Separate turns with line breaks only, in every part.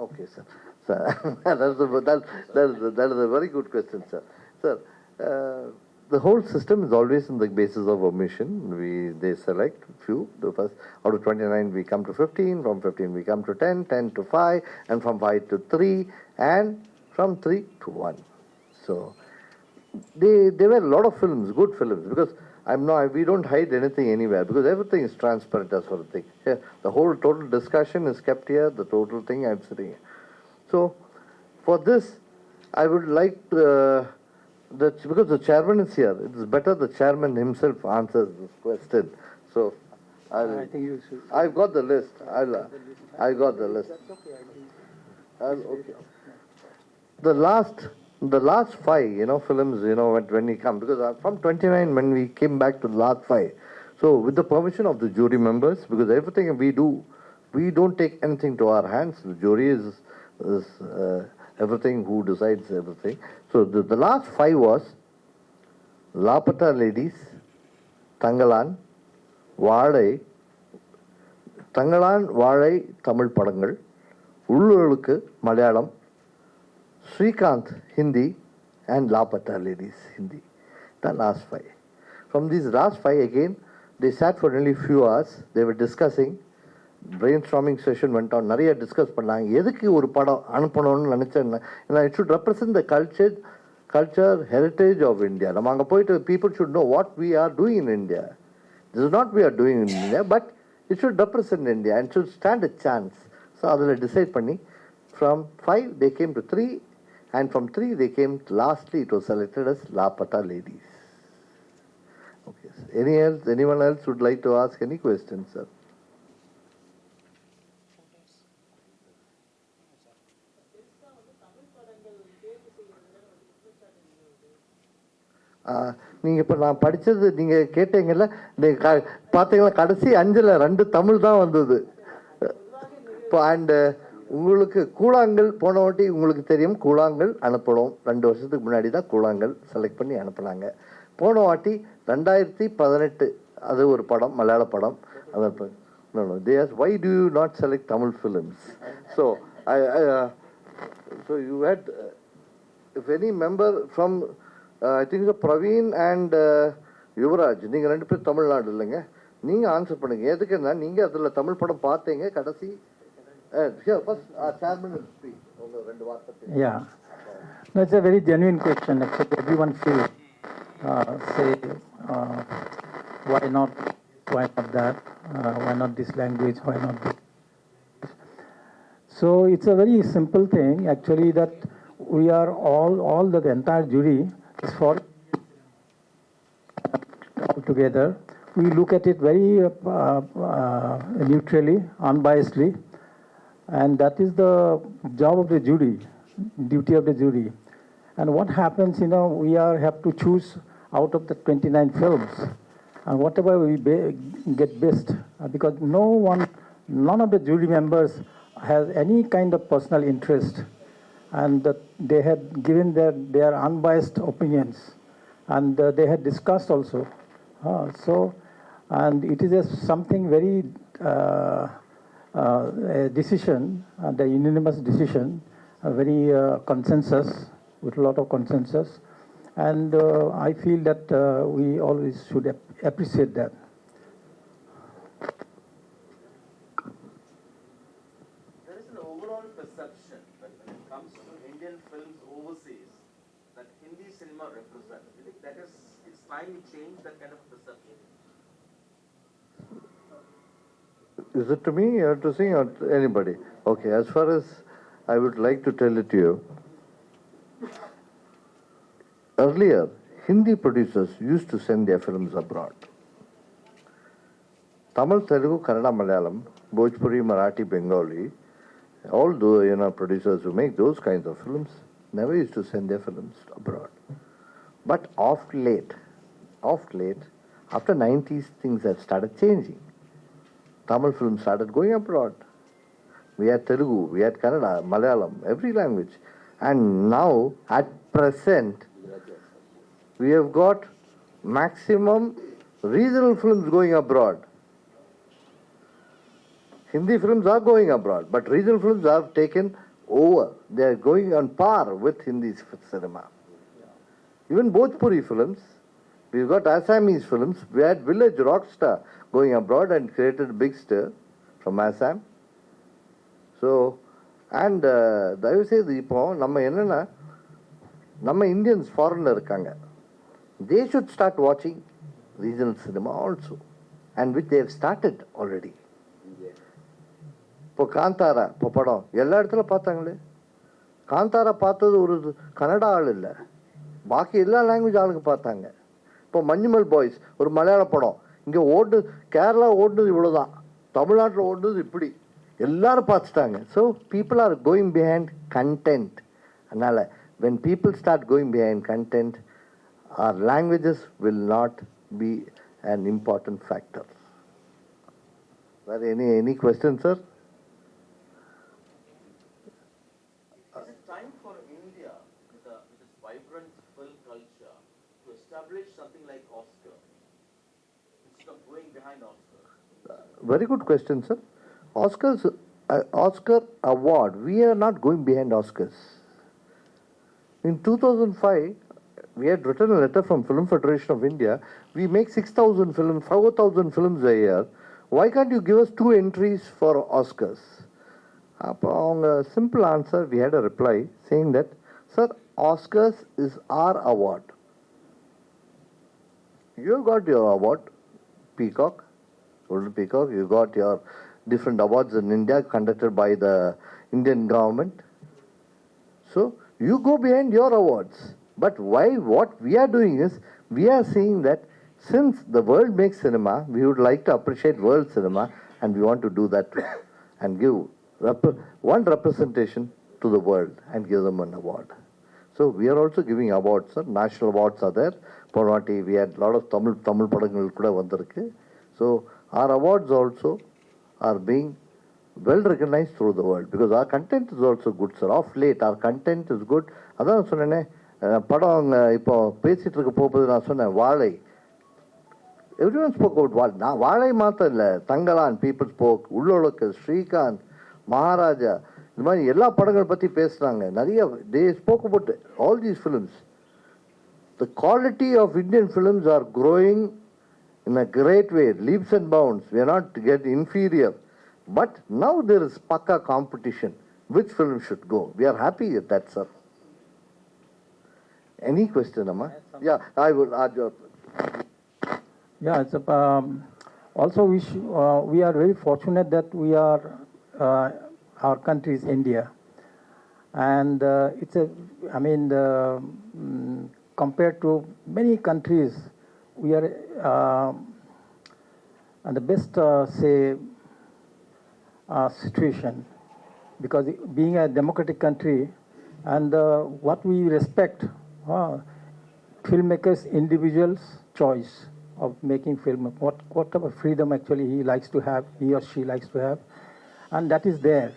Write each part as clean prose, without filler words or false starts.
Okay, sir. Sir, that is a very good question, sir. Sir, the whole system is always on the basis of omission. They select few. The first out of 29, we come to 15. From 15, we come to 10. 10 to 5, and from 5 to 3, and from 3 to 1. So there were a lot of films, good films, because we don't hide anything anywhere, because everything is transparent as far as thing. Here, the whole total discussion is kept here, the total thing I'm sitting here. So for this, I would like because the chairman is here, it is better the chairman himself answers this question. So
I think you should.
I've got the list. I got the list. Okay. The last 5, films, when we come, because from 29, when we came back to the last 5, so with the permission of the jury members, because everything we do, we don't take anything to our hands. The jury is everything, who decides everything. So the last 5 was Lapata Ladies, Tangalan, Vaadai, Tamil Padangal, Ullulukku, Malayalam, Srikanth, Hindi, and Lapata Ladies, Hindi. The last 5. From these last 5, again, they sat for nearly few hours. They were discussing. Brainstorming session went on. நிறைய discuss பண்ணாங்க. எதுக்கு ஒரு படம் அனுப்பணும்னு நினச்சேன். It should represent the culture, heritage of India. நம்ம அங்கே போயிட்டு people should know what we are doing in India. This is not we are doing in India, but it should represent India and should stand a chance. So அதில் decide பண்ணி from 5 they came to 3, and from 3 they came to, lastly it was selected as Lapata Ladies. Okay. Anyone else would like to ask any questions, sir? நீங்கள் இப்போ நான் படித்தது நீங்கள் கேட்டீங்கல்ல, நீங்கள் பார்த்தீங்களா, கடைசி 5ல் 2 தமிழ் தான் வந்தது. இப்போ அண்டு உங்களுக்கு கூழாங்கல் போன வாட்டி உங்களுக்கு தெரியும், கூழாங்கல் அனுப்பணும். 2 வருஷத்துக்கு முன்னாடி தான் கூழாங்கல் செலக்ட் பண்ணி அனுப்புனாங்க. போன வாட்டி 2018 அது ஒரு படம், மலையாள படம். No, they asked, why do you not select Tamil films? So so you had, if any member from I think so Praveen and Yuvraj, நீங்கள் 2 பேர் தமிழ்நாடு இல்லைங்க, நீங்கள் ஆன்சர் பண்ணுங்க. எதுக்குன்னா நீங்கள் அதில் தமிழ் படம் பார்த்தீங்க கடைசி. First, chairman will speak.
Yeah, that's a very genuine question. Actually, everyone feels, why not that? Why not this language? Why not this? So it's a very simple thing, actually, that we are all the entire jury is for all together. We look at it very neutrally, unbiasedly, and that is the job of the jury, duty of the jury. And what happens, we have to choose out of the 29 films, and whatever we get best, because none of the jury members has any kind of personal interest, and they had given their unbiased opinions, and they had discussed also. And it is something very a decision, the unanimous decision, a very consensus, with a lot of consensus, and I feel that we always should appreciate that.
There is an overall perception that when it comes to Indian films overseas, that Hindi cinema represents. I think that it's time we change that kind of perception.
Is it to me or to sing or to anybody? Okay, as far as I would like to tell it to you, earlier Hindi producers used to send their films abroad. Tamil, Telugu, Kannada, Malayalam, Bhojpuri, Marathi, Bengali, all the producers who make those kinds of films never used to send their films abroad. But of late, after 90s, things have started changing. Tamil films started going abroad. We had Telugu, we had Kannada, Malayalam, every language. And now, at present, we have got maximum regional films going abroad. Hindi films are going abroad, but regional films have taken over. They are going on par with Hindi cinema. Even Bhojpuri films, we've got Assamese films. We had Village Rockstar going abroad and created a big stir from Assam. So, and தயவு செய்து இப்போ நம்ம என்னன்னா நம்ம Indians ஃபாரின்ல இருக்காங்க. They should start watching regional cinema also, and which they have started already. இப்போ காந்தாரா இப்போ படம் எல்லா இடத்துல பார்த்தாங்களே. காந்தாரா பார்த்தது ஒரு கன்னடா ஆள் இல்லை, பாக்கி எல்லா லாங்குவேஜ் ஆளுங்க பார்த்தாங்க. இப்போ மஞ்சுமல் பாய்ஸ் ஒரு மலையாள படம் இங்கே ஓடு, கேரளா ஓடுனது இவ்வளோதான், தமிழ்நாட்டில் ஓடுனது இப்படி, எல்லாரும் பார்த்துட்டாங்க. So people are going behind content. அதனால் when people start going behind content, our languages will not be an important factor. Any questions, sir?
Is it time for India, with its vibrant film culture, to establish something like Oscar instead of going behind Oscar?
Very good question, sir. Oscar award, we are not going behind Oscars. In 2005, we had written a letter from Film Federation of India. We make 6,000 films, 4,000 films a year. Why can't you give us 2 entries for Oscars? On a simple answer, we had a reply saying that, sir, Oscars is our award. You got your award, Peacock, Golden Peacock. You got your different awards in India conducted by the Indian government. So, you go behind your awards. But why? What we are doing is, we are saying that since the world makes cinema, we would like to appreciate world cinema, and we want to do that too, and give one representation to the world and give them an award. So we are also giving awards, sir. National awards are there. Ponati, we had a lot of Tamil padangal kuda vandirukku. So our awards also are being well recognized through the world, because our content is also good, sir. Of late, our content is good. அதான் சொன்னேனே, படம் இப்போ பேசிட்டு இருக்க போகுது. நான் சொன்னேன் வாழை, எவ்ரிவன் ஸ்போக் அவுட் வாழை. நான் வாழை மாத்திரம் இல்லை, தங்கலான் பீப்புள் ஸ்போக், உள்ளொழுக்கு, ஸ்ரீகாந்த், மகாராஜா, இந்த மாதிரி எல்லா படங்கள் பற்றி பேசுகிறாங்க நிறைய. தே spoke about all these films. The quality of Indian films are growing in a great way, leaps and bounds. We are not getting inferior. But now there is pakka competition. Which film should go? We are happy with that, sir. Any question, Amma? Yeah, I would add your.
Yeah, it's also we are very fortunate that we are our country is India, and it's compared to many countries, we are in the best situation, because being a democratic country, and what we respect, filmmakers' individuals' choice of making film, whatever freedom actually he likes to have, he or she likes to have, and that is there.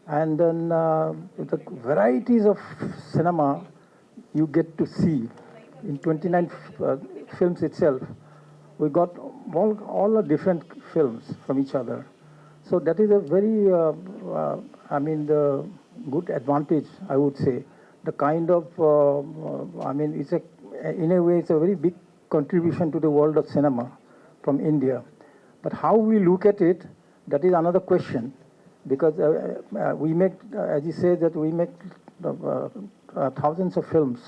And then the varieties of cinema you get to see in 29 films itself. We got all the different films from each other. So that is a very, the good advantage, I would say. The kind of, it's in a way, it's a very big contribution to the world of cinema from India. But how we look at it, that is another question. Because we make, as you say, that we make thousands of films.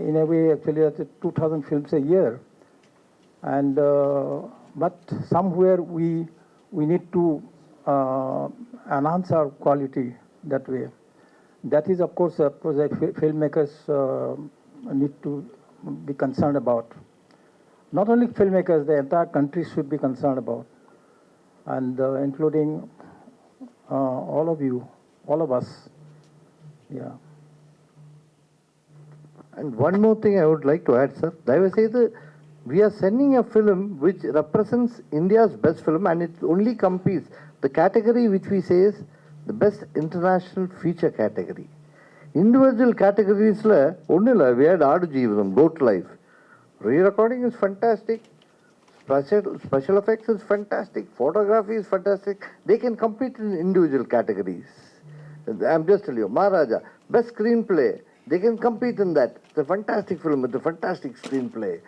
In a way, actually, that's 2,000 films a year. And but somewhere we need to enhance our quality that way. That is, of course, filmmakers need to be concerned about. Not only filmmakers, the entire country should be concerned about, and including all of you, all of us. Yeah.
And one more thing I would like to add, sir. We are sending a film which represents India's best film, and it only competes. The category which we say is the best international feature category. Individual categories, we had Aadu Jeevatham, Goat Life. Re-recording is fantastic. Special effects is fantastic. Photography is fantastic. They can compete in individual categories. I'm just telling you, Maharaja, best screenplay. They can compete in that. It's a fantastic film with a fantastic screenplay.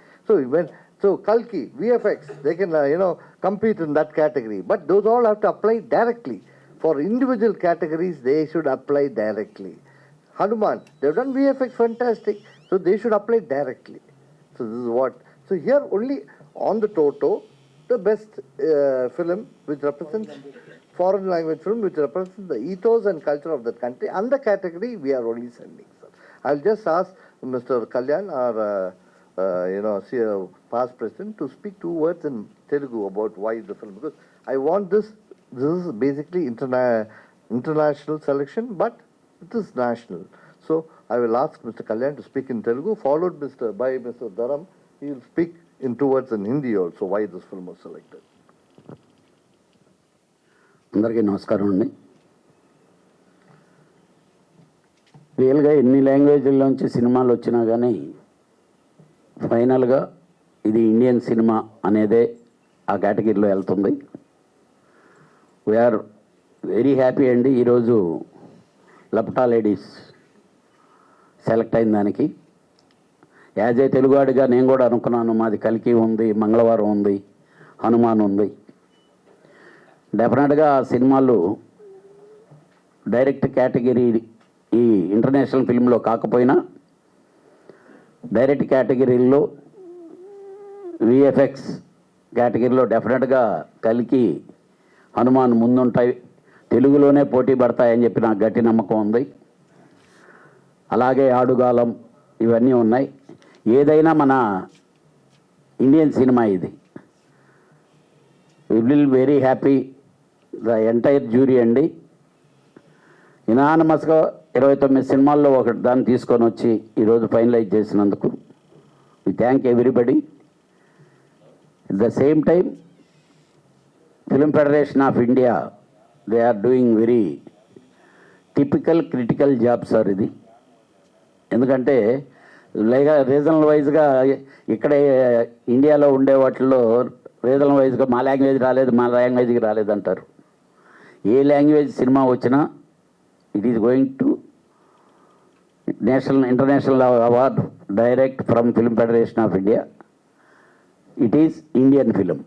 So Kalki, VFX, they can compete in that category. But those all have to apply directly. For individual categories, they should apply directly. Hanuman, they've done VFX fantastic, so they should apply directly. So this is what. So here only on the Toto, the best film which represents foreign language film which represents the ethos and culture of that country, and the category we are only sending. Sir. I'll just ask Mr. Kalyan, our past president, to speak 2 words in Telugu about why the film. Because I want this. This is basically international selection, but it is national. So I will ask Mr. Kalyan to speak in Telugu, followed by Mr. Dharam. He will speak in 2 words in Hindi also why this film was selected.
అందరికీ నమస్కారం అండి. రియల్గా ఎన్ని లాంగ్వేజ్ల్లోంచి సినిమాలు వచ్చినా కానీ ఫైనల్గా ఇది ఇండియన్ సినిమా అనేదే ఆ కేటగిరీలో వెళ్తుంది. వీఆర్ వెరీ హ్యాపీ అండి. ఈరోజు లపటా లేడీస్ సెలెక్ట్ అయిన దానికి యాజ్ ఏ తెలుగువాడిగా నేను కూడా అనుకున్నాను. మాది కల్కి ఉంది, మంగళవారం ఉంది, హనుమాన్ ఉంది. డెఫినెట్గా ఆ సినిమాలు డైరెక్ట్ కేటగిరీ ఈ ఇంటర్నేషనల్ ఫిల్మ్లో కాకపోయినా డైరెక్ట్ కేటగిరీల్లో విఎఫ్ఎక్స్ కేటగిరీలో డెఫినెట్గా కల్కి, హనుమాన్ ముందుంటాయి, తెలుగులోనే పోటీ పడతాయని చెప్పి నాకు గట్టి నమ్మకం ఉంది. అలాగే ఆడుగాలం ఇవన్నీ ఉన్నాయి. ఏదైనా మన ఇండియన్ సినిమా ఇది. We will very happy the entire jury అండి. ఇనానమస్గా 29 సినిమాల్లో ఒకటి దాన్ని తీసుకొని వచ్చి ఈరోజు ఫైనలైజ్ చేసినందుకు we thank everybody. At the same time film federation of India they are doing very typical critical job sir ఇది. ఎందుకంటే రీజనల్ వైజ్గా ఇక్కడే ఇండియాలో ఉండే వాటిల్లో రీజనల్ వైజ్గా మా లాంగ్వేజ్ రాలేదు, మా లాంగ్వేజ్కి రాలేదంటారు. ఏ లాంగ్వేజ్ సినిమా వచ్చినా it is going to international award direct from film federation of India. It is Indian film.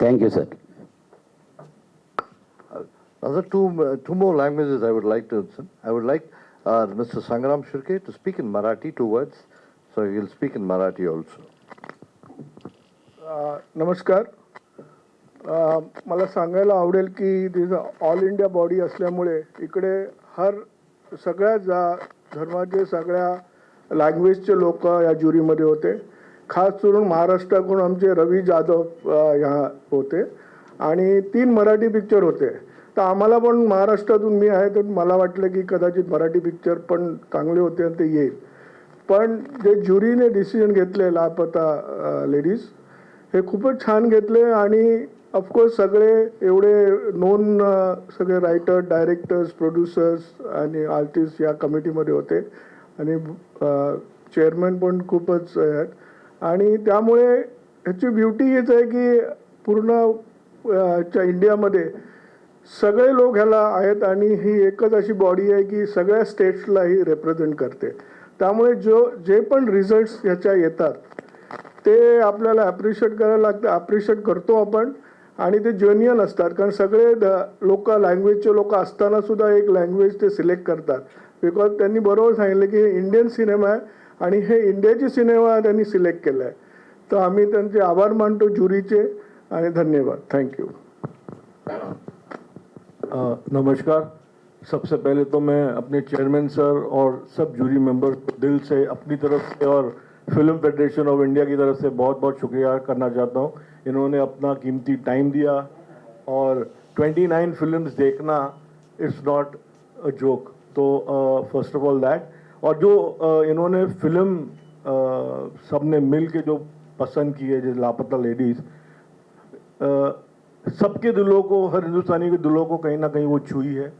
Thank you sir.
Other two more languages I would like to listen. I would like Mr. Sangram Shirke to speak in Marathi 2 words. So he will speak in Marathi also.
नमस्कार. मला सांगायला आवडेल की all India body असल्यामुळे इकडे सगळ्या धर्माचे, सगळ्या लँग्वेजचे लोक या ज्युरीमध्ये होते. खास करून महाराष्ट्राकडून आमचे रवी जाधव ह्या होते आणि 3 मराठी पिक्चर होते. तर आम्हाला पण महाराष्ट्रातून मी आहे, तर मला वाटलं की कदाचित मराठी पिक्चर पण चांगले होते आणि ते येईल. पण जे ज्युरीने डिसिजन घेतले लापता लेडीज, हे खूपच छान घेतले. आणि ऑफकोर्स सगळे एवढे नोन सगळे रायटर, डायरेक्टर्स, प्रोड्युसर्स आणि आर्टिस्ट या कमिटीमध्ये होते. आणि चेअरमॅन पण खूपच आहेत. आणि त्यामुळे ह्याची ब्युटी हीच आहे की पूर्ण इंडियामध्ये सगळे लोक ह्याला आहेत आणि ही एकच अशी बॉडी आहे की सगळ्या स्टेट्सला ही रिप्रेझेंट करते. त्यामुळे जे पण रिझल्ट्स ह्याच्या येतात ते आपल्याला ॲप्रिशिएट करायला लागतं. ॲप्रिशिएट करतो आपण. आणि ते जेन्युइन असतात, कारण सगळे लोक लँग्वेजचे लोक असताना सुद्धा एक लँग्वेज ते सिलेक्ट करतात. बिकॉज त्यांनी बरोबर सांगितलं की हे इंडियन सिनेमा आहे आणि हे इंडियाची सिनेमा त्यांनी सिलेक्ट केला आहे. तर आम्ही त्यांचे आभार मानतो ज्युरीचे आणि धन्यवाद. थँक्यू.
नमस्कार. सबसे पहले तो मैं अपने चेयरमैन सर और सब जूरी मेंबर दिल से अपनी तरफ से और फिल्म फेडरेशन ऑफ इंडिया की तरफ से बहुत बहुत शुक्रिया करना चाहता हूँ. इन्होंने अपना कीमती टाइम दिया और 29 फिल्म्स देखना इट्स नॉट अ जोक. तो फर्स्ट ऑफ ऑल दैट. और जो इन्होंने फिल्म सब ने मिल के जो पसंद की है, जैसे लापता लेडीज़, सबके दिलों को, हर हिंदुस्तानी के दिलों को कहीं ना कहीं वो छुई है.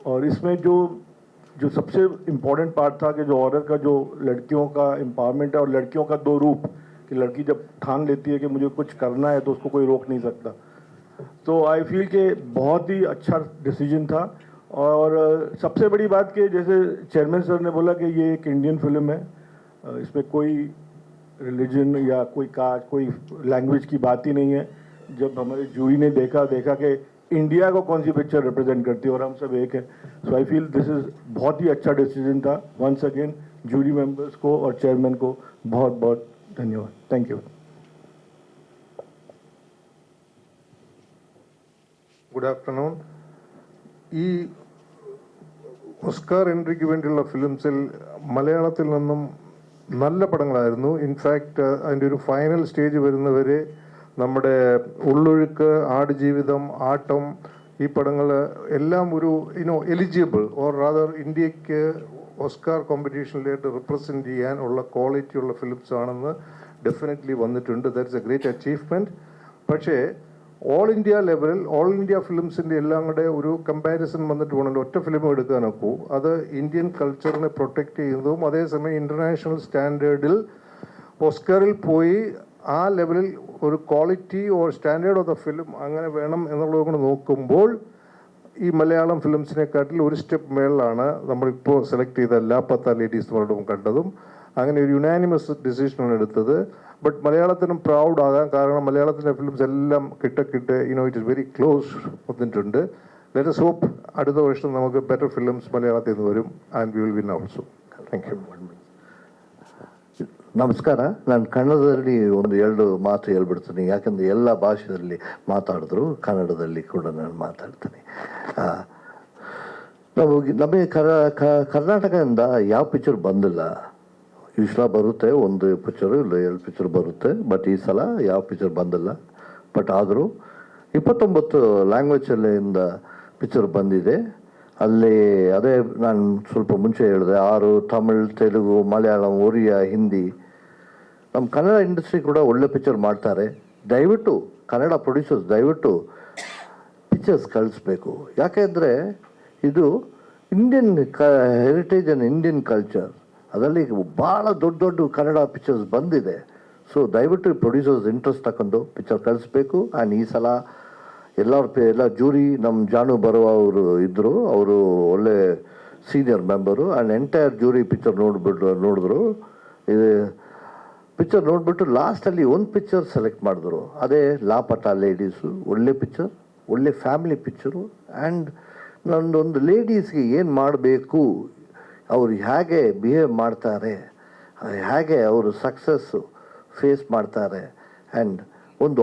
और इसमें जो सबसे इम्पोर्टेंट पार्ट था कि जो औरत का, जो लड़कियों का एम्पावरमेंट है, और लड़कियों का 2 रूप, कि लड़की जब ठान लेती है कि मुझे कुछ करना है तो उसको कोई रोक नहीं सकता. तो आई फील कि बहुत ही अच्छा डिसीजन था. और सबसे बड़ी बात कि जैसे चेयरमैन सर ने बोला कि ये एक इंडियन फिल्म है, इसमें कोई रिलीजन या कोई कास्ट कोई लैंग्वेज की बात ही नहीं है। जब हमारे जूरी ने देखा कि इंडिया को कौन सी पिक्चर रिप्रेजेंट करती है और हम सब एक है, सो आई फील दिस इज़ बहुत ही अच्छा डिसीजन था। वंस अगेन जूरी मेंबर्स को और चेयरमैन को बहुत बहुत धन्यवाद। Thank you.
Good afternoon. ഈ ഓസ്കാർ എൻട്രിക്ക് വേണ്ടിയുള്ള ഫിലിംസിൽ മലയാളത്തിൽ നിന്നും നല്ല പടങ്ങളായിരുന്നു. ഇൻഫാക്റ്റ് അതിൻ്റെ ഒരു ഫൈനൽ സ്റ്റേജ് വരുന്നവരെ നമ്മുടെ ഉള്ളൊഴുക്ക്, ആടുജീവിതം, ആട്ടം, ഈ പടങ്ങൾ എല്ലാം ഒരു എലിജിബിൾ ഓർ റാദർ ഇന്ത്യക്ക് ഓസ്കാർ കോമ്പറ്റീഷനിലായിട്ട് റിപ്രസെൻറ്റ് ചെയ്യാൻ ഉള്ള ക്വാളിറ്റിയുള്ള ഫിലിംസ് ആണെന്ന് ഡെഫിനറ്റ്ലി വന്നിട്ടുണ്ട്. That's A great achievement. പക്ഷേ ഓൾ ഇന്ത്യ ലെവലിൽ ഓൾ ഇന്ത്യ ഫിലിംസിൻ്റെ എല്ലാം കൂടെ ഒരു കമ്പാരിസൺ വന്നിട്ട് വേണമല്ലോ ഒറ്റ ഫിലിം എടുക്കാനൊക്കൂ. അത് ഇന്ത്യൻ കൾച്ചറിനെ പ്രൊട്ടക്റ്റ് ചെയ്യുന്നതും അതേസമയം ഇൻ്റർനാഷണൽ സ്റ്റാൻഡേർഡിൽ ഓസ്കറിൽ പോയി ആ ലെവലിൽ ഒരു quality or standard of the film അങ്ങനെ വേണം എന്നുള്ളത് കൊണ്ട് നോക്കുമ്പോൾ ഈ മലയാളം ഫിലിംസിനെക്കാട്ടിൽ ഒരു സ്റ്റെപ്പ് മേളിലാണ് നമ്മളിപ്പോൾ സെലക്ട് ചെയ്ത ലാപ്പത്ത ലേഡീസ് വേൾഡും കണ്ടതും. അങ്ങനെ ഒരു യുനാനിമസ് ഡിസിഷനാണ് എടുത്തത്. ബട്ട് മലയാളത്തിനും പ്രൗഡ് ആകാം, കാരണം മലയാളത്തിൻ്റെ ഫിലിംസ് എല്ലാം കിട്ടക്കിട്ട് ഇറ്റ് ഇസ് വെരി ക്ലോസ് വന്നിട്ടുണ്ട്. ലെറ്റ് us hope അടുത്ത വർഷം നമുക്ക് ബെറ്റർ ഫിലിംസ് മലയാളത്തിൽ നിന്ന് വരും and we will win also. Thank you.
ನಮಸ್ಕಾರ. ನಾನು ಕನ್ನಡದಲ್ಲಿ ಒಂದು 2 ಮಾತು ಹೇಳ್ಬಿಡ್ತೀನಿ, ಯಾಕಂದರೆ ಎಲ್ಲ ಭಾಷೆಯಲ್ಲಿ ಮಾತಾಡಿದ್ರು, ಕನ್ನಡದಲ್ಲಿ ಕೂಡ ನಾನು ಮಾತಾಡ್ತೀನಿ. ನಮಗೆ ಕರ್ನಾಟಕದಿಂದ ಯಾವ ಪಿಕ್ಚರ್ ಬಂದಿಲ್ಲ. ಯೂಶ್ವಲ ಬರುತ್ತೆ, 1 ಪಿಕ್ಚರು ಇಲ್ಲ 2 ಪಿಕ್ಚರ್ ಬರುತ್ತೆ, ಬಟ್ ಈ ಸಲ ಯಾವ ಪಿಕ್ಚರ್ ಬಂದಿಲ್ಲ. ಬಟ್ ಆದರೂ 29 ಲ್ಯಾಂಗ್ವೇಜಲ್ಲಿಂದ ಪಿಕ್ಚರ್ ಬಂದಿದೆ. ಅಲ್ಲಿ ಅದೇ ನಾನು ಸ್ವಲ್ಪ ಮುಂಚೆ ಹೇಳಿದೆ, 6 ತಮಿಳ್, ತೆಲುಗು, ಮಲಯಾಳಂ, ಒರಿಯಾ, ಹಿಂದಿ. ನಮ್ಮ ಕನ್ನಡ ಇಂಡಸ್ಟ್ರಿ ಕೂಡ ಒಳ್ಳೆ ಪಿಕ್ಚರ್ ಮಾಡ್ತಾರೆ. ದಯವಿಟ್ಟು ಕನ್ನಡ ಪ್ರೊಡ್ಯೂಸರ್ಸ್ ದಯವಿಟ್ಟು ಪಿಕ್ಚರ್ಸ್ ಕಳಿಸ್ಬೇಕು. ಯಾಕೆಂದರೆ ಇದು Indian heritage and Indian culture. ಅದರಲ್ಲಿ ಭಾಳ ದೊಡ್ಡ ದೊಡ್ಡ ಕನ್ನಡ ಪಿಕ್ಚರ್ಸ್ ಬಂದಿದೆ. ಸೊ ದಯವಿಟ್ಟು ಪ್ರೊಡ್ಯೂಸರ್ಸ್ ಇಂಟ್ರೆಸ್ಟ್ ತಗೊಂಡು ಪಿಕ್ಚರ್ ಕಳಿಸ್ಬೇಕು. ಆ್ಯಂಡ್ ಈ ಸಲ ಎಲ್ಲ ಜೂರಿ ನಮ್ಮ ಜಾನು ಬರುವ ಅವರು ಇದ್ದರು, ಅವರು ಒಳ್ಳೆ senior member. And entire jury picture ನೋಡಿದ್ರು. ಇದು ಪಿಕ್ಚರ್ ನೋಡಿಬಿಟ್ಟು ಲಾಸ್ಟಲ್ಲಿ ಒಂದು ಪಿಕ್ಚರ್ ಸೆಲೆಕ್ಟ್ ಮಾಡಿದ್ರು, ಅದೇ ಲಾಪಟ ಲೇಡೀಸು. ಒಳ್ಳೆ ಪಿಕ್ಚರ್, ಒಳ್ಳೆ ಫ್ಯಾಮಿಲಿ ಪಿಕ್ಚರು. ಆ್ಯಂಡ್ ನನ್ನೊಂದು ಲೇಡೀಸ್ಗೆ ಏನು ಮಾಡಬೇಕು, ಅವರು ಹೇಗೆ ಬಿಹೇವ್ ಮಾಡ್ತಾರೆ, ಹೇಗೆ ಅವರು ಸಕ್ಸಸ್ಸು ಫೇಸ್ ಮಾಡ್ತಾರೆ, ಆ್ಯಂಡ್ ಒಂದು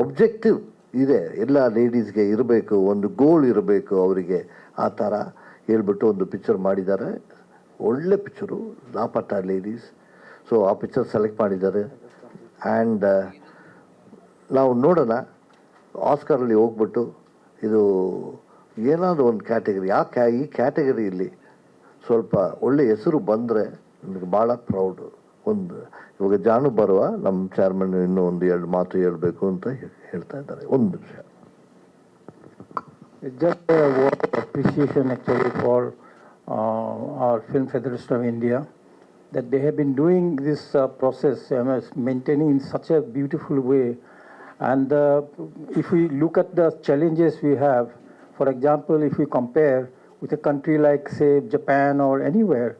ಒಬ್ಜೆಕ್ಟಿವ್ ಇದೆ ಎಲ್ಲ ಲೇಡೀಸ್ಗೆ ಇರಬೇಕು, ಒಂದು ಗೋಲ್ ಇರಬೇಕು ಅವರಿಗೆ. ಆ ಥರ ಹೇಳ್ಬಿಟ್ಟು ಒಂದು ಪಿಕ್ಚರ್ ಮಾಡಿದ್ದಾರೆ. ಒಳ್ಳೆ ಪಿಕ್ಚರು ಲಾಪಟ ಲೇಡೀಸ್. ಸೊ ಆ ಪಿಕ್ಚರ್ ಸೆಲೆಕ್ಟ್ ಮಾಡಿದ್ದಾರೆ. ಆ್ಯಂಡ್ ನಾವು ನೋಡೋಣ ಆಸ್ಕರಲ್ಲಿ ಹೋಗ್ಬಿಟ್ಟು ಇದು ಏನಾದರೂ ಒಂದು ಕ್ಯಾಟಗರಿ, ಈ ಕ್ಯಾಟಗರಿಯಲ್ಲಿ ಸ್ವಲ್ಪ ಒಳ್ಳೆ ಹೆಸರು ಬಂದರೆ ನನಗೆ ಭಾಳ ಪ್ರೌಡು. ಇವಾಗ ಜಾನು ಬರುವ ನಮ್ಮ ಚೇರ್ಮನ್ ಇನ್ನೂ 1-2 ಮಾತು ಹೇಳಬೇಕು ಅಂತ ಹೇಳ್ತಾ ಇದ್ದಾರೆ. 1 ನಿಮಿಷ.
Just a word of appreciation actually for our Film Federation of India, that they have been doing this process, maintaining in such a beautiful way. And if we look at the challenges we have, for example, if we compare with a country like, say, Japan or anywhere,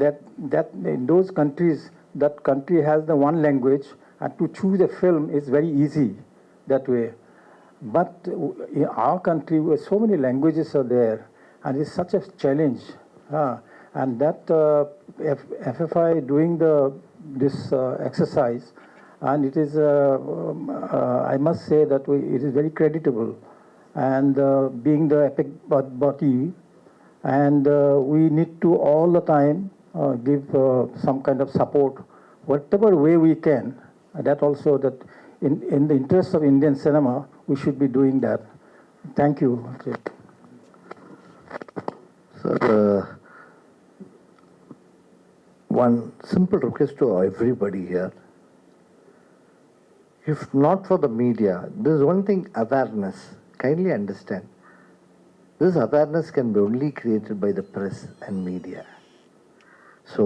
that in those countries, that country has the one language, and to choose a film is very easy that way. But in our country, where so many languages are there, and it's such a challenge. And that FFI doing this exercise, and it is, I must say that it is very creditable. And being the epic body, and we need to all the time give some kind of support, whatever way we can. That also, that in the interest of Indian cinema, we should be doing that. Thank you.
Sir, one simple request to everybody here. If not for the media, there's one thing, awareness. Kindly understand. This awareness can be only created by the press and media. So,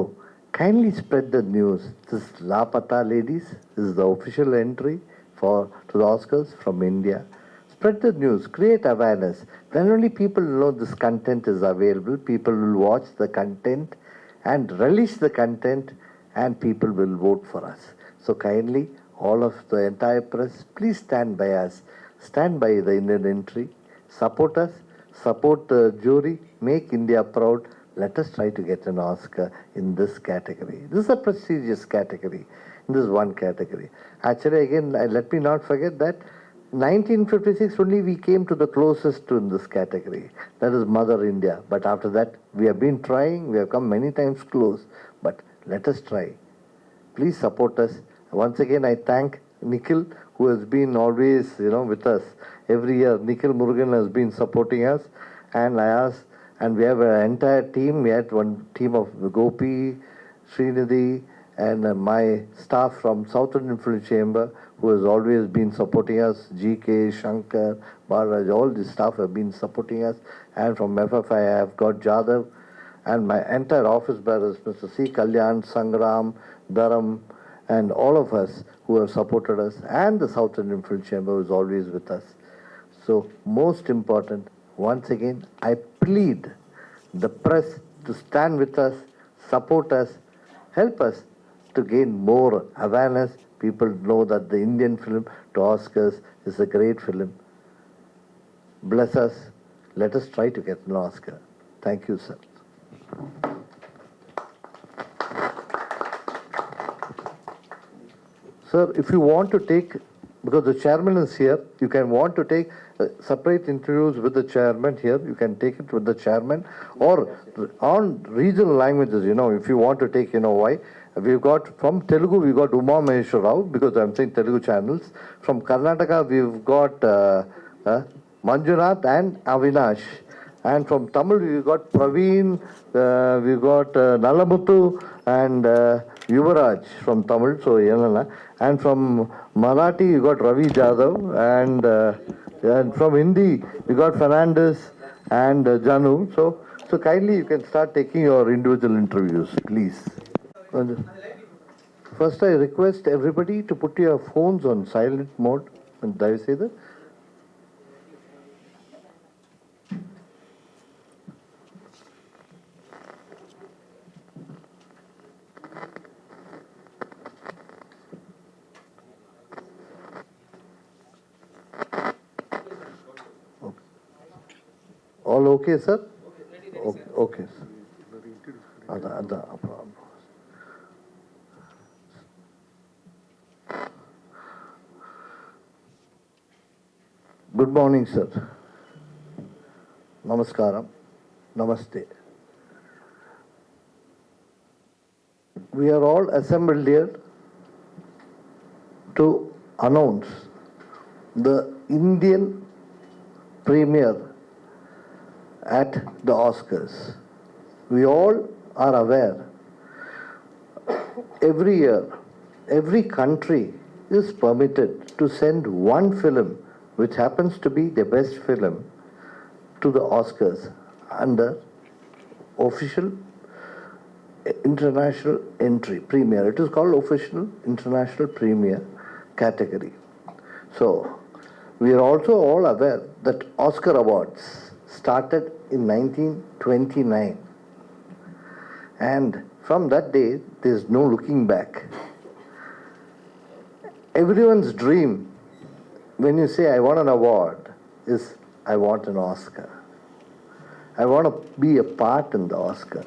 kindly spread the news. This Lapata Ladies is the official entry to the Oscars from India. Spread the news, create awareness. Then only people know this content is available. People will watch the content and relish the content, and people will vote for us. So kindly, all of the entire press, please stand by us. Stand by the Indian entry. Support us. Support the jury. Make India proud. Let us try to get an Oscar in this category. This is a prestigious category. In this one category. Actually, again, let me not forget that 1956 only we came to the closest to in this category. That is Mother India. But after that, we have been trying. We have come many times close. But let us try. Please support us. Once again, I thank Nikhil, who has been always, with us. Every year, Nikhil Murugan has been supporting us. And I asked, and we have an entire team. We had one team of Gopi, Srinidhi, and my staff from South Indian Film Chamber, who has always been supporting us, GK, Shankar, Barraj, all the staff have been supporting us. And from FFI, I have got Jadhav, and my entire office bearers, Mr. C. Kalyan, Sangram, Dharam, and all of us who have supported us, and the South Indian Film Chamber who is always with us. So, most important, once again, I plead the press to stand with us, support us, help us to gain more awareness. People know that the Indian film to Oscars is a great film. Bless us. Let us try to get an Oscar. Thank you, sir. Sir, if you want to take, because the chairman is here, you can want to take separate interviews with the chairman here, you can take it with the chairman, or on regional languages, if you want to take, why. We've got, from Telugu, we've got Uma Maheshwar Rao, because I'm saying Telugu channels. From Karnataka, we've got Manjunath and Avinash. And from Tamil, we've got Praveen, we've got Nalamuthu and Yuvaraj from Tamil, so Yelana. And from Marathi, you got Ravi Jadhav, and from Hindi, we got Fernandez and Janu. So kindly you can start taking your individual interviews, please. First, I request everybody to put your phones on silent mode. And do I say that? All okay, sir? Okay, sir. Good morning, sir. Namaskaram. Namaste. We are all assembled here to announce the Indian premiere at the Oscars. We all are aware, every year, every country is permitted to send one film, which happens to be the best film, to the Oscars under official international entry, premiere. It is called official international premiere category. So, we are also all aware that Oscar Awards started in 1929. And from that day, there is no looking back. Everyone's dream, when you say, I want an award, is I want an Oscar. I want to be a part in the Oscar.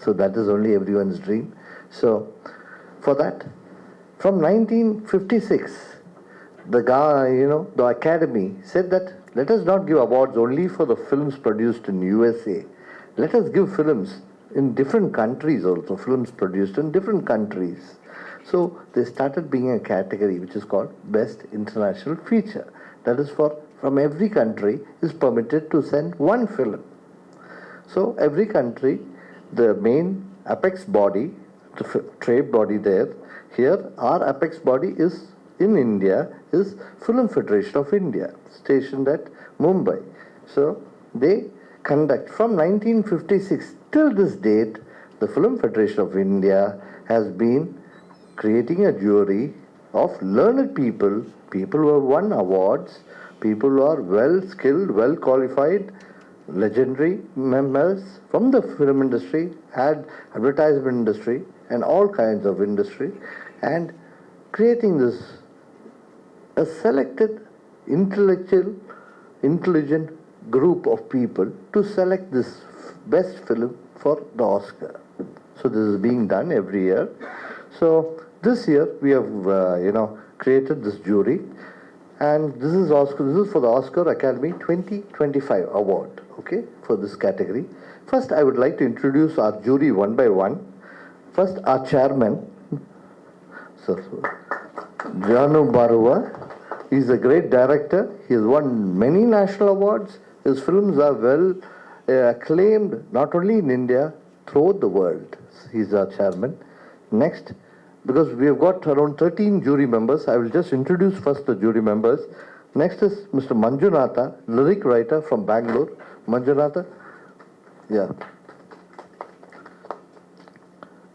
So that is only everyone's dream. So for that, from 1956, the guy, the Academy said that let us not give awards only for the films produced in USA. Let us give films in different countries also, films produced in different countries. So they started being a category which is called Best International Feature. That is from every country is permitted to send one film. So every country, the main apex body, the trade body there, here our apex body is in India, is Film Federation of India, stationed at Mumbai. So they conduct from 1956 till this date, the Film Federation of India has been creating a jury of learned people who have won awards people who are well skilled, well qualified, legendary members from the film industry, advertisement industry, and all kinds of industry, and creating this a selected intelligent group of people to select this best film for the Oscar. So this is being done every year. So this year we have created this jury, and this is for the Oscar Academy 2025 award, okay, for this category. First, I would like to introduce our jury one by one. First, our chairman, Sir Janu Barua. He's a great director. He has won many national awards. His films are well acclaimed not only in India, throughout the world. He's our chairman. Next, because we have got around 13 jury members, I will just introduce first the jury members. Next is Mr. Manjunatha, lyric writer from Bangalore. Manjunatha, yeah.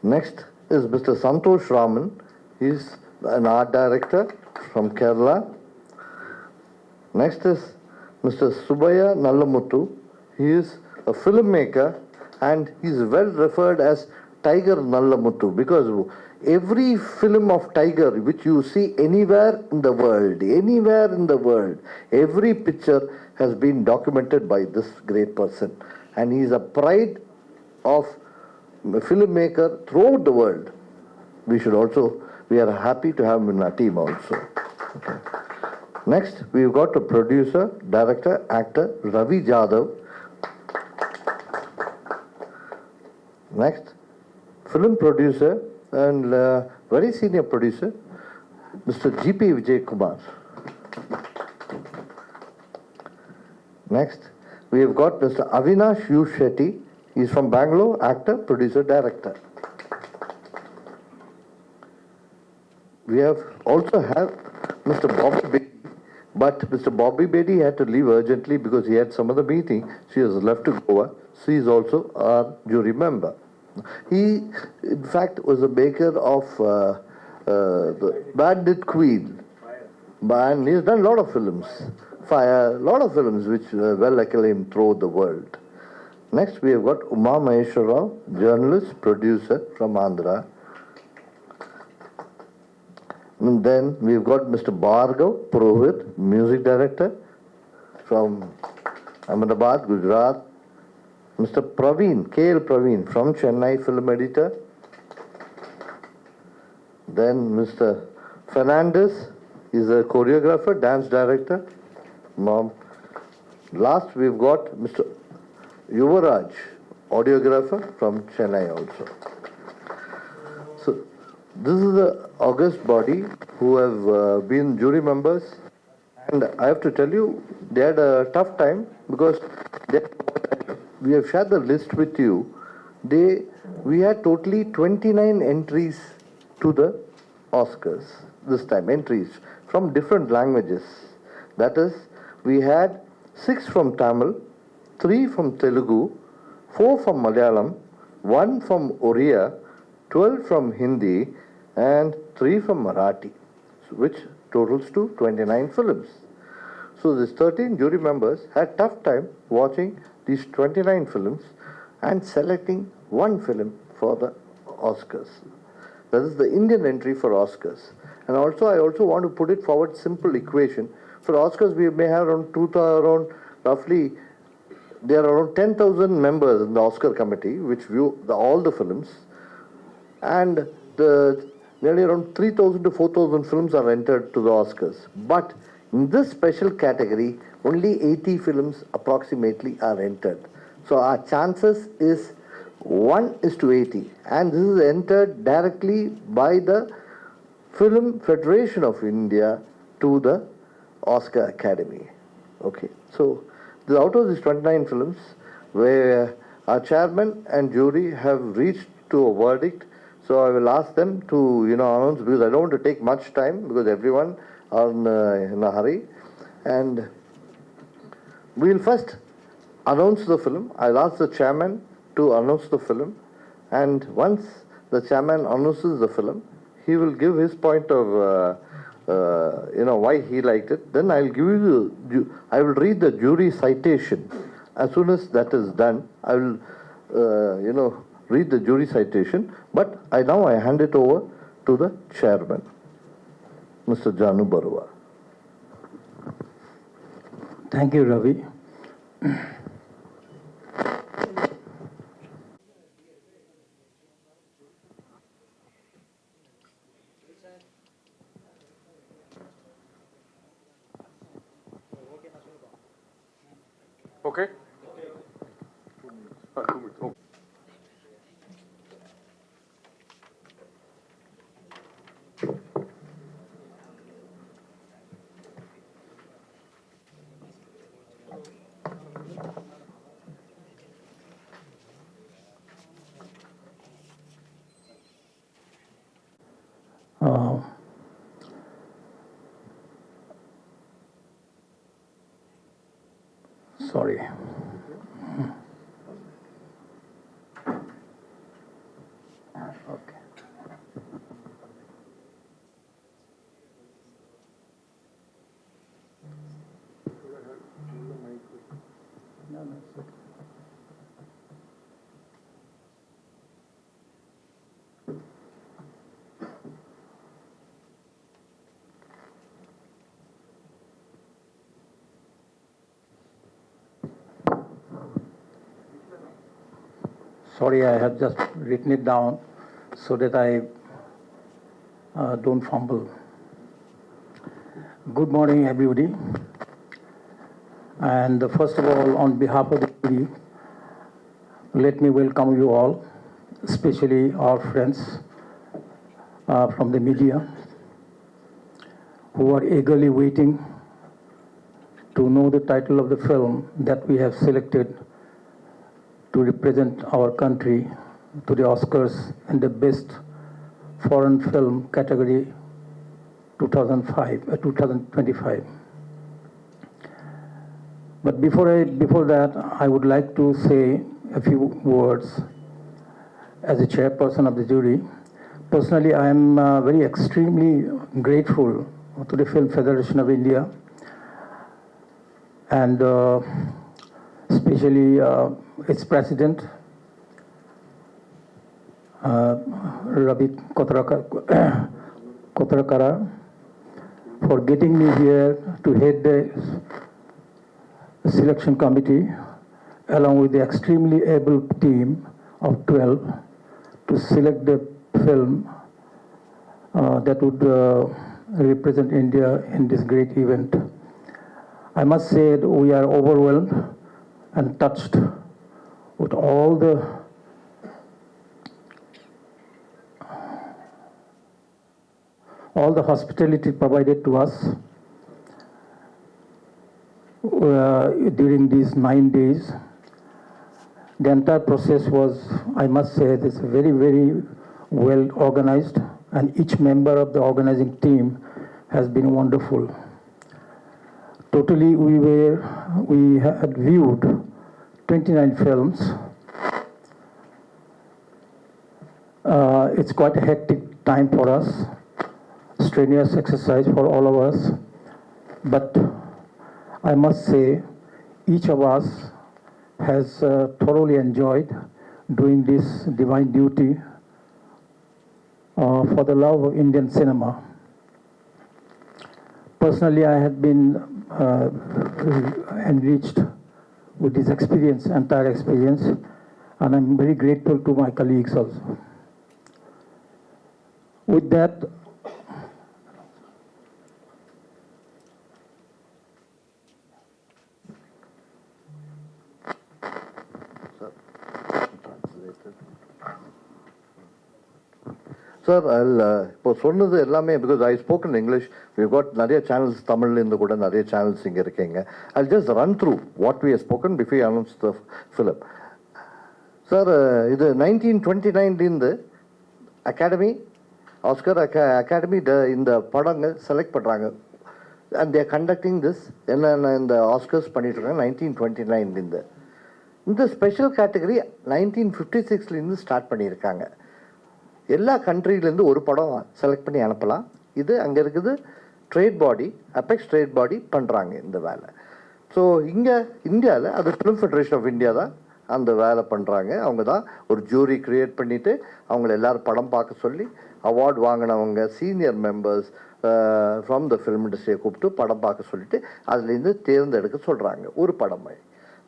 Next is Mr. Santosh Raman. He's an art director from Kerala. Next is Mr. Subaya Nallamuthu. He is a filmmaker, and he's well referred as Tiger Nallamuthu, because every film of Tiger which you see anywhere in the world, every picture has been documented by this great person, and he is a pride of a filmmaker throughout the world. We are happy to have him in our team also. Okay. Next, we've got a producer, director, actor, Ravi Jadhav. Next, film producer and very senior producer, Mr. G.P. Vijay Kumar. Next, we have got Mr. Avinash U. Shetty. He's from Bangalore, actor, producer, director. We also have Mr. Bobby Bedi, but Mr. Bobby Bedi had to leave urgently because he had some other meeting. She has left to Goa. She is also our jury member. He, in fact, was a maker of the Bandit Queen. And he has done a lot of films. A lot of films which were well acclaimed throughout the world. Next, we have got Uma Maheshwar Rao, journalist, producer from Andhra. And then we've got Mr. Bhargav Purohit, music director from Ahmedabad, Gujarat. Mr. Praveen, KL Praveen from Chennai, film editor. Then Mr. Fernandez is a choreographer, dance director. Last we've got Mr. Yuvaraj, audiographer from Chennai also. So this is the august body who have been jury members, and I have to tell you, they had a tough time because we have shared the list with you. We had totally 29 entries to the Oscars this time, entries from different languages. That is, we had 6 from Tamil, 3 from Telugu, 4 from Malayalam, 1 from Oriya, 12 from Hindi, and 3 from Marathi, which totals to 29 films. So these 13 jury members had tough time watching these 29 films and selecting one film for the Oscars. That is the Indian entry for Oscars. And also, I also want to put it forward simple equation. For Oscars, we may have around roughly, there are around 10,000 members in the Oscar committee which view all the films, and nearly around 3,000 to 4,000 films are entered to the Oscars. But in this special category, only 80 films approximately are entered. So our chances is 1:80, and this is entered directly by the Film Federation of India to the Oscar Academy. Okay, so out of these 29 films, where our chairman and jury have reached to a verdict, so I will ask them to announce, because I don't want to take much time because everyone are in a hurry, and we will first announce the film. I'll ask the chairman to announce the film, and once the chairman announces the film, he will give his point of why he liked it. Then I'll give you I will read the jury citation. As soon as that is done, I will, read the jury citation. But now I hand it over to the chairman, Mr. Janu Barua.
Thank you, Ravi.
Okay?
Uh, Sorry. Okay. No, it's okay. Sorry, I have just written it down so that I don't fumble. Good morning, everybody. And first of all, on behalf of the jury, let me welcome you all, especially our friends from the media who are eagerly waiting to know the title of the film that we have selected to represent our country to the Oscars in the Best Foreign Film category 2025. But before that, I would like to say a few words as a chairperson of the jury. Personally, I am very extremely grateful to the Film Federation of India and especially its president, Ravi Kotrakara, for getting me here to head the selection committee, along with the extremely able team of 12, to select the film that would represent India in this great event. I must say that we are overwhelmed and touched with all the hospitality provided to us during these 9 days. The entire process was, I must say, this very, very well organized, and each member of the organizing team has been wonderful. Totally, we had viewed 29 films. It's quite a hectic time for us, strenuous exercise for all of us, but I must say each of us has thoroughly enjoyed doing this divine duty for the love of Indian cinema. Personally, I have been enriched with this experience, entire experience, and I'm very grateful to my colleagues also. With that,
Sir, இப்போ சொன்னது எல்லாமே because I spoke in English, we've got நிறைய channels தமிழ்லேருந்து கூட நிறைய channels இங்கே இருக்கீங்க. I'll just run through what we have spoken before we announce the film. Sir, இது 1929 academy Oscar academy இந்த படங்கள் செலக்ட் பண்ணுறாங்க அண்ட் தேர் கண்டக்டிங் திஸ் என்னென்ன இந்த ஆஸ்கர்ஸ் பண்ணிட்டு இருக்காங்க 1929 இந்த ஸ்பெஷல் கேட்டகரி 1956 ஸ்டார்ட் பண்ணியிருக்காங்க. எல்லா கண்ட்ரிலேருந்து ஒரு படம் செலக்ட் பண்ணி அனுப்பலாம். இது அங்கே இருக்குது ட்ரேட் பாடி அபெக்ஸ் ட்ரேட் பாடி பண்ணுறாங்க இந்த வேலை. ஸோ இங்கே இந்தியாவில் அது ஃபிலிம் ஃபெடரேஷன் ஆஃப் இந்தியா தான் அந்த வேலை பண்ணுறாங்க. அவங்க தான் ஒரு ஜூரி க்ரியேட் பண்ணிவிட்டு அவங்கள எல்லோரும் படம் பார்க்க சொல்லி அவார்ட் வாங்கினவங்க senior members from the film இண்டஸ்ட்ரியை கூப்பிட்டு படம் பார்க்க சொல்லிவிட்டு அதுலேருந்து தேர்ந்தெடுக்க சொல்கிறாங்க ஒரு படமே.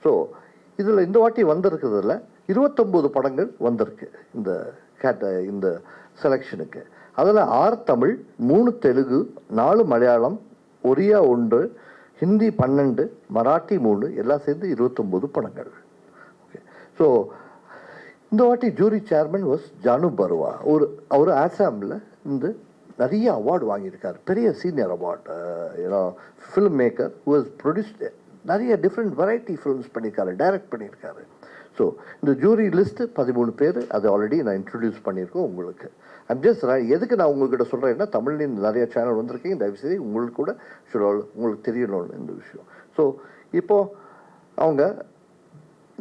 ஸோ இதில் இந்த வாட்டி வந்திருக்கிறதுல 29 படங்கள் வந்திருக்கு இந்த செலெக்ஷனுக்கு. அதில் 6 தமிழ், 3 தெலுங்கு, 4 மலையாளம், ஒரியா 1, ஹிந்தி 12, மராட்டி 3, எல்லாம் சேர்ந்து 29 படங்கள். ஓகே. ஸோ இந்த வாட்டி ஜூரி சேர்மன் வாஸ் ஜானு பருவா. அவர் ஆசாமில் இருந்து நிறைய அவார்டு வாங்கியிருக்கார், பெரிய சீனியர் அவார்டு. ஏன்னா ஃபில்ம் மேக்கர் வாஸ் ப்ரொடியூஸ்ட் நிறைய டிஃப்ரெண்ட் வெரைட்டி ஃபிலிம்ஸ் பண்ணியிருக்காரு, டைரக்ட் பண்ணியிருக்காரு. ஸோ இந்த ஜூரி லிஸ்ட்டு 13 பேர், அது ஆல்ரெடி நான் இன்ட்ரடியூஸ் பண்ணியிருக்கோம் உங்களுக்கு. எதுக்கு நான் உங்கள்கிட்ட சொல்கிறேன்னா, தமிழ்லேயும் நிறைய சேனல் வந்திருக்கீங்க, தயவுசெய்து உங்களுக்கு கூட உங்களுக்கு தெரியணும்னு இந்த விஷயம். ஸோ இப்போது அவங்க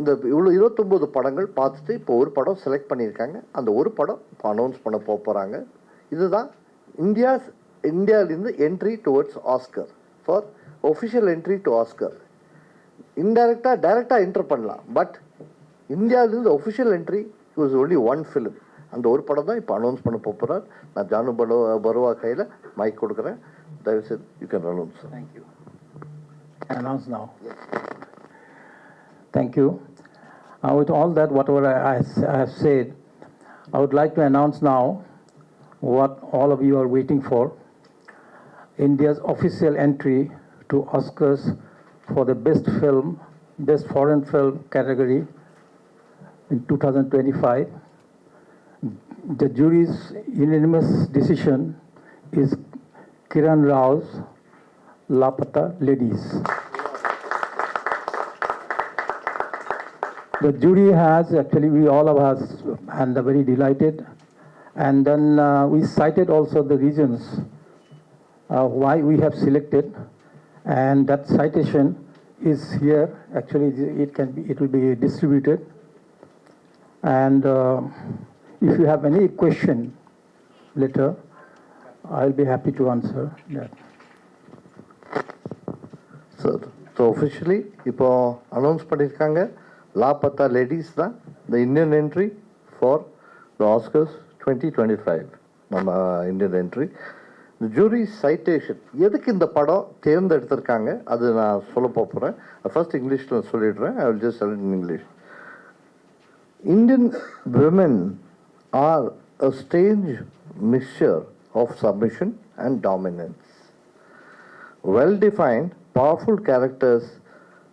இந்த இவ்வளோ 29 படங்கள் பார்த்துட்டு இப்போ ஒரு படம் செலக்ட் பண்ணியிருக்காங்க. அந்த ஒரு படம் இப்போ அனௌன்ஸ் பண்ண போகிறாங்க. இதுதான் இந்தியாவிலேருந்து entry towards Oscar, for official entry to Oscar. டைரெக்டாக என்டர் பண்ணலாம், பட் இந்தியாவிலேருந்து official entry was only one film. அந்த ஒரு படம் தான் இப்போ அனௌன்ஸ் பண்ண போகிறார். நான் ஜானு பருவா கையில் மைக் கொடுக்குறேன், தயவுசெய்து you can announce.
Thank you. Announce now. Thank you. With all that, whatever I have said, I would like to announce now what all of you are waiting for. India's official entry to Oscars for the best film, best foreign film category in 2025. The jury's unanimous decision is Kiran Rao's Lapata Ladies. The jury has actually, we all of us, and are very delighted. And then we cited also the reasons why we have selected, and that citation is here. Actually, it will be distributed. And if you have any question later, I'll be happy to answer that.
Sir, so officially இப்போ announce பண்ணியிருக்காங்க, லாபத்தா ladies தான் the Indian entry for the Oscars 2025. நம்ம Indian entry. இந்த jury citation எதுக்கு இந்த படம் தேர்ந்தெடுத்திருக்காங்க அது நான் சொல்ல போகிறேன். ஃபர்ஸ்ட் இங்கிலீஷில் சொல்லிடுறேன். I will just tell in English. Indian women are a strange mixture of submission and dominance. Well-defined, powerful characters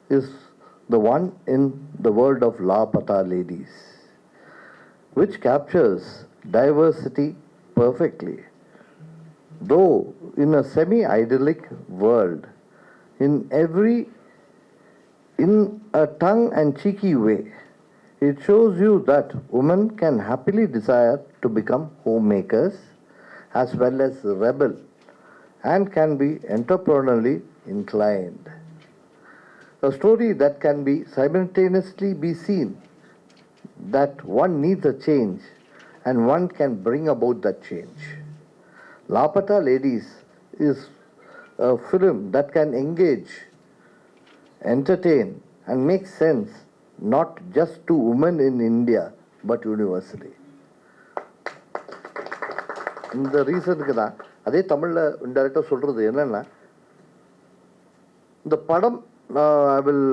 is the one in the world of Lapata Ladies, which captures diversity perfectly. Though in a semi-idyllic world, in a tongue-and-cheeky way, it shows you that women can happily desire to become homemakers as well as rebel and can be entrepreneurially inclined. A story that can be simultaneously be seen that one needs a change and one can bring about that change. Lapata Ladies is a film that can engage, entertain and make sense not just to women in India but universally. இந்த ரீசனுக்கு தான் அதே தமிழில் இன்டெரக்டாக சொல்கிறது என்னென்னா, இந்த படம் I will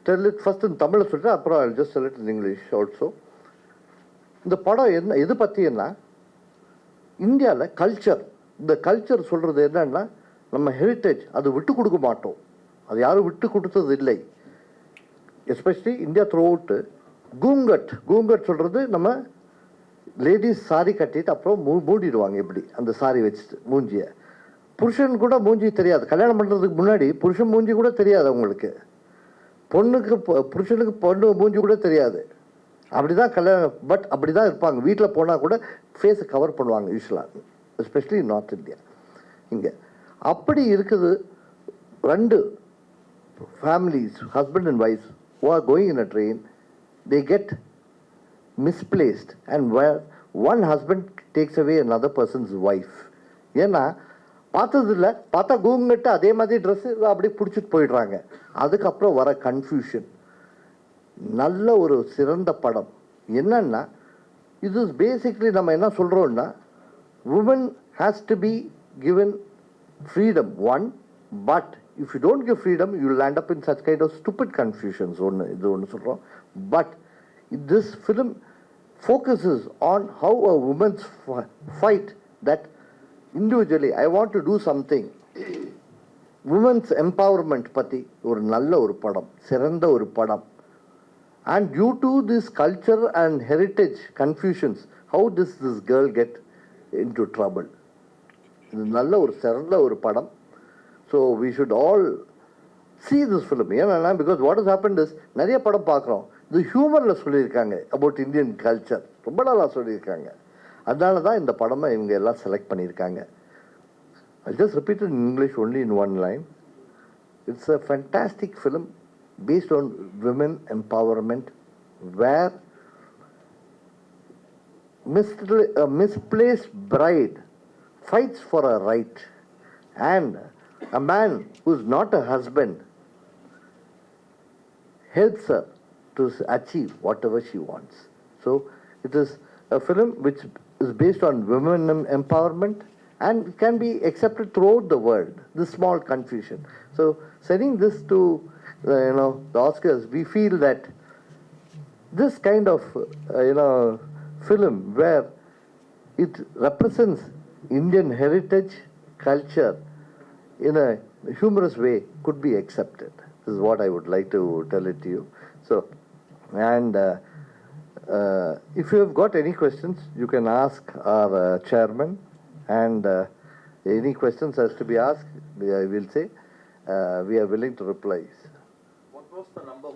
tell it first in தமிழில் சொல்லிட்டு அப்புறம் I will just tell it in English also. இந்த படம் என்ன எது பற்றினா, இந்தியாவில் கல்ச்சர், இந்த கல்ச்சர் சொல்கிறது என்னன்னா, நம்ம ஹெரிட்டேஜ் அது விட்டு கொடுக்க மாட்டோம், அது யாரும் விட்டு கொடுத்தது இல்லை. எஸ்பெஷலி இந்தியா த்ரூ அவுட்டு கூங்கட் சொல்கிறது, நம்ம லேடிஸ் சாரி கட்டிட்டு அப்புறம் மூடிடுவாங்க இப்படி அந்த சாரி வச்சுட்டு மூஞ்சியை. புருஷன் கூட மூஞ்சி தெரியாது, கல்யாணம் பண்ணுறதுக்கு முன்னாடி புருஷன் மூஞ்சி கூட தெரியாது அவங்களுக்கு. புருஷனுக்கு பொண்ணு மூஞ்சி கூட தெரியாது. அப்படி தான் கல்யாணம், பட் அப்படி தான் இருப்பாங்க. வீட்டில் போனால் கூட ஃபேஸை கவர் பண்ணுவாங்க யூஸ்வலாக, எஸ்பெஷலி நார்த் இந்தியா. இங்கே அப்படி இருக்குது. 2 families, husband and wife, who are going in a train, they get misplaced, and where one husband takes away another person's wife. ஏன்னா பார்த்ததில்ல, பார்த்தா கூங்குட்டு அதே மாதிரி ட்ரெஸ்ஸு அப்படியே பிடிச்சிட்டு போயிடுறாங்க. அதுக்கப்புறம் வர கன்ஃபியூஷன். நல்ல ஒரு சிறந்த படம். என்னன்னா, இது பேசிக்லி நம்ம என்ன சொல்கிறோம்னா, woman has to be given freedom, one, but if you don't give freedom, you will end up in such kind of stupid confusions. இது ஒன்று சொல்கிறோம். But this film focuses on how a woman's fight that individually, I want to do something. Women's empowerment பற்றி ஒரு நல்ல ஒரு படம், சிறந்த ஒரு படம். And due to this culture and heritage confusions, how does this girl get into trouble? இது நல்ல ஒரு சிறந்த ஒரு படம். So we should all see this film. ஏன்னா because what has happened is, நிறைய படம் பார்க்குறோம், இது ஹியூமரில் சொல்லியிருக்காங்க அபவுட் இந்தியன் கல்ச்சர், ரொம்ப நல்லா சொல்லியிருக்காங்க. அதனால தான் இந்த படமை இவங்க எல்லாம் செலக்ட் பண்ணியிருக்காங்க. I just repeated in English only in one line. It's a fantastic film based on women empowerment, where a misplaced bride fights for a right, and a man who's not a husband helps her to achieve whatever she wants. So it is a film which is based on women empowerment and can be accepted throughout the world. This small confusion. So sending this to the Oscars, we feel that this kind of film where it represents Indian heritage, culture in a humorous way could be accepted. This is what I would like to tell it to you. So, and if you have got any questions, you can ask our chairman, and any questions has to be asked, I will say, we are willing to reply.
What was the number?